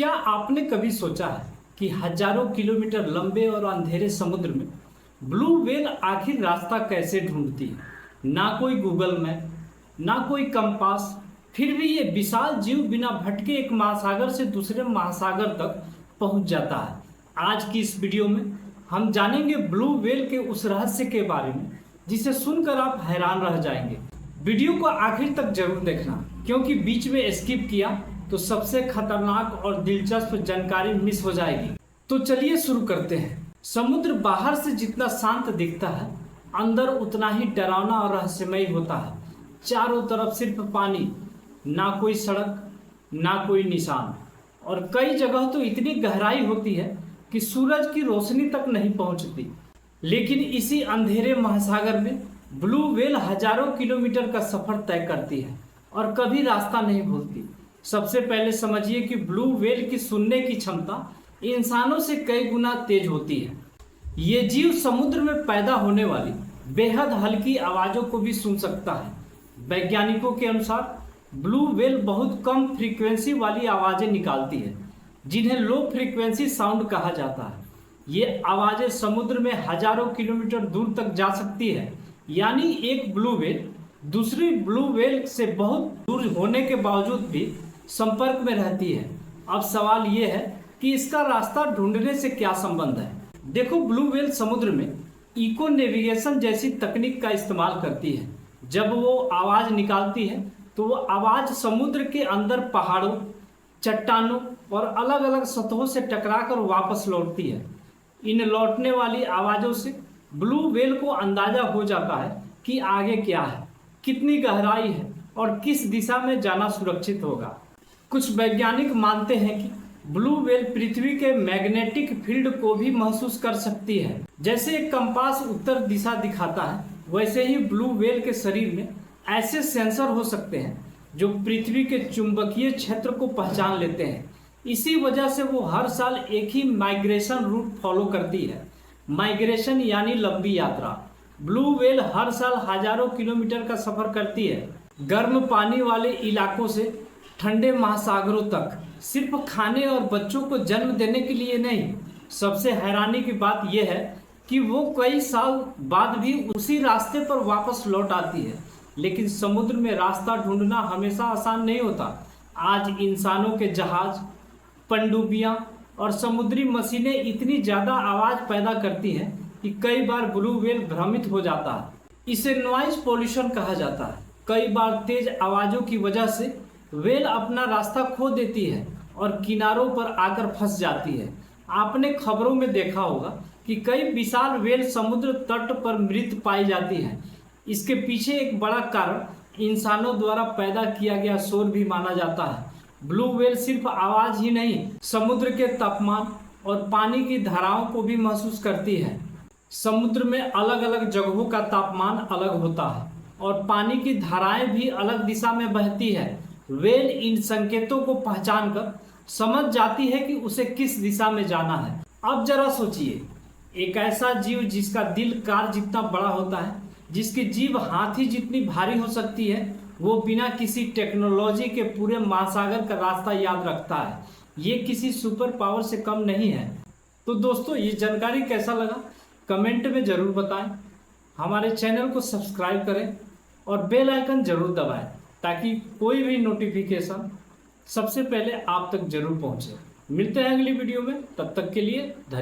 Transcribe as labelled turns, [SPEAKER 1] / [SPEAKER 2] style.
[SPEAKER 1] क्या आपने कभी सोचा है कि हजारों किलोमीटर लंबे और अंधेरे समुद्र में ब्लू व्हेल आखिर रास्ता कैसे ढूंढती है? ना कोई गूगल मैप, ना कोई कंपास, फिर भी ये विशाल जीव बिना भटके एक महासागर से दूसरे महासागर तक पहुंच जाता है। आज की इस वीडियो में हम जानेंगे ब्लू व्हेल के उस रहस्य के बारे में जिसे सुनकर आप हैरान रह जाएंगे। वीडियो को आखिर तक जरूर देखना, क्योंकि बीच में स्किप किया तो सबसे खतरनाक और दिलचस्प जानकारी मिस हो जाएगी। तो चलिए शुरू करते हैं। समुद्र बाहर से जितना शांत दिखता है, अंदर उतना ही डरावना और रहस्यमय होता है। चारों तरफ सिर्फ पानी, ना कोई सड़क, ना कोई निशान, और कई जगह तो इतनी गहराई होती है कि सूरज की रोशनी तक नहीं पहुंचती। लेकिन इसी अंधेरे महासागर में ब्लू व्हेल हजारों किलोमीटर का सफर तय करती है और कभी रास्ता नहीं भूलती। सबसे पहले समझिए कि ब्लू व्हेल की सुनने की क्षमता इंसानों से कई गुना तेज होती है। ये जीव समुद्र में पैदा होने वाली बेहद हल्की आवाजों को भी सुन सकता है। वैज्ञानिकों के अनुसार ब्लू व्हेल बहुत कम फ्रीक्वेंसी वाली आवाजें निकालती है, जिन्हें लो फ्रीक्वेंसी साउंड कहा जाता है। ये आवाजें समुद्र में हजारों किलोमीटर दूर तक जा सकती है, यानी एक ब्लू व्हेल दूसरी ब्लू व्हेल से बहुत दूर होने के बावजूद भी संपर्क में रहती है। अब सवाल ये है कि इसका रास्ता ढूंढने से क्या संबंध है। देखो, ब्लू व्हेल समुद्र में इको नेविगेशन जैसी तकनीक का इस्तेमाल करती है। जब वो आवाज निकालती है तो वो आवाज समुद्र के अंदर पहाड़ों, चट्टानों और अलग अलग सतहों से टकराकर वापस लौटती है। इन लौटने वाली आवाजों से ब्लू व्हेल को अंदाजा हो जाता है कि आगे क्या है, कितनी गहराई है और किस दिशा में जाना सुरक्षित होगा। कुछ वैज्ञानिक मानते हैं कि ब्लू व्हेल पृथ्वी के मैग्नेटिक फील्ड को भी महसूस कर सकती है। जैसे एक कंपास उत्तर दिशा दिखाता है, वैसे ही ब्लू व्हेल के शरीर में ऐसे सेंसर हो सकते हैं जो पृथ्वी के चुंबकीय क्षेत्र को पहचान लेते हैं। इसी वजह से वो हर साल एक ही माइग्रेशन रूट फॉलो करती है। माइग्रेशन यानी लंबी यात्रा। ब्लू व्हेल हर साल हजारों किलोमीटर का सफर करती है, गर्म पानी वाले इलाकों से ठंडे महासागरों तक, सिर्फ खाने और बच्चों को जन्म देने के लिए नहीं। सबसे हैरानी की बात यह है कि वो कई साल बाद भी उसी रास्ते पर वापस लौट आती है। लेकिन समुद्र में रास्ता ढूंढना हमेशा आसान नहीं होता। आज इंसानों के जहाज, पनडुब्बियां और समुद्री मशीनें इतनी ज्यादा आवाज पैदा करती हैं कि कई बार ब्लू व्हेल भ्रमित हो जाता है। इसे नॉइज पोल्यूशन कहा जाता है। कई बार तेज आवाजों की वजह से व्हेल अपना रास्ता खो देती है और किनारों पर आकर फंस जाती है। आपने खबरों में देखा होगा कि कई विशाल व्हेल समुद्र तट पर मृत पाई जाती हैं। इसके पीछे एक बड़ा कारण इंसानों द्वारा पैदा किया गया शोर भी माना जाता है। ब्लू व्हेल सिर्फ आवाज ही नहीं, समुद्र के तापमान और पानी की धाराओं को भी महसूस करती है। समुद्र में अलग अलग जगहों का तापमान अलग होता है और पानी की धाराएं भी अलग दिशा में बहती है। व्हेल इन संकेतों को पहचान कर समझ जाती है कि उसे किस दिशा में जाना है। अब जरा सोचिए, एक ऐसा जीव जिसका दिल कार जितना बड़ा होता है, जिसकी जीभ हाथी जितनी भारी हो सकती है, वो बिना किसी टेक्नोलॉजी के पूरे महासागर का रास्ता याद रखता है। ये किसी सुपर पावर से कम नहीं है। तो दोस्तों, ये जानकारी कैसा लगा कमेंट में जरूर बताएं। हमारे चैनल को सब्सक्राइब करें और बेल आइकन जरूर दबाएं, ताकि कोई भी नोटिफिकेशन सबसे पहले आप तक जरूर पहुंचे। मिलते हैं अगली वीडियो में, तब तक के लिए धन्यवाद।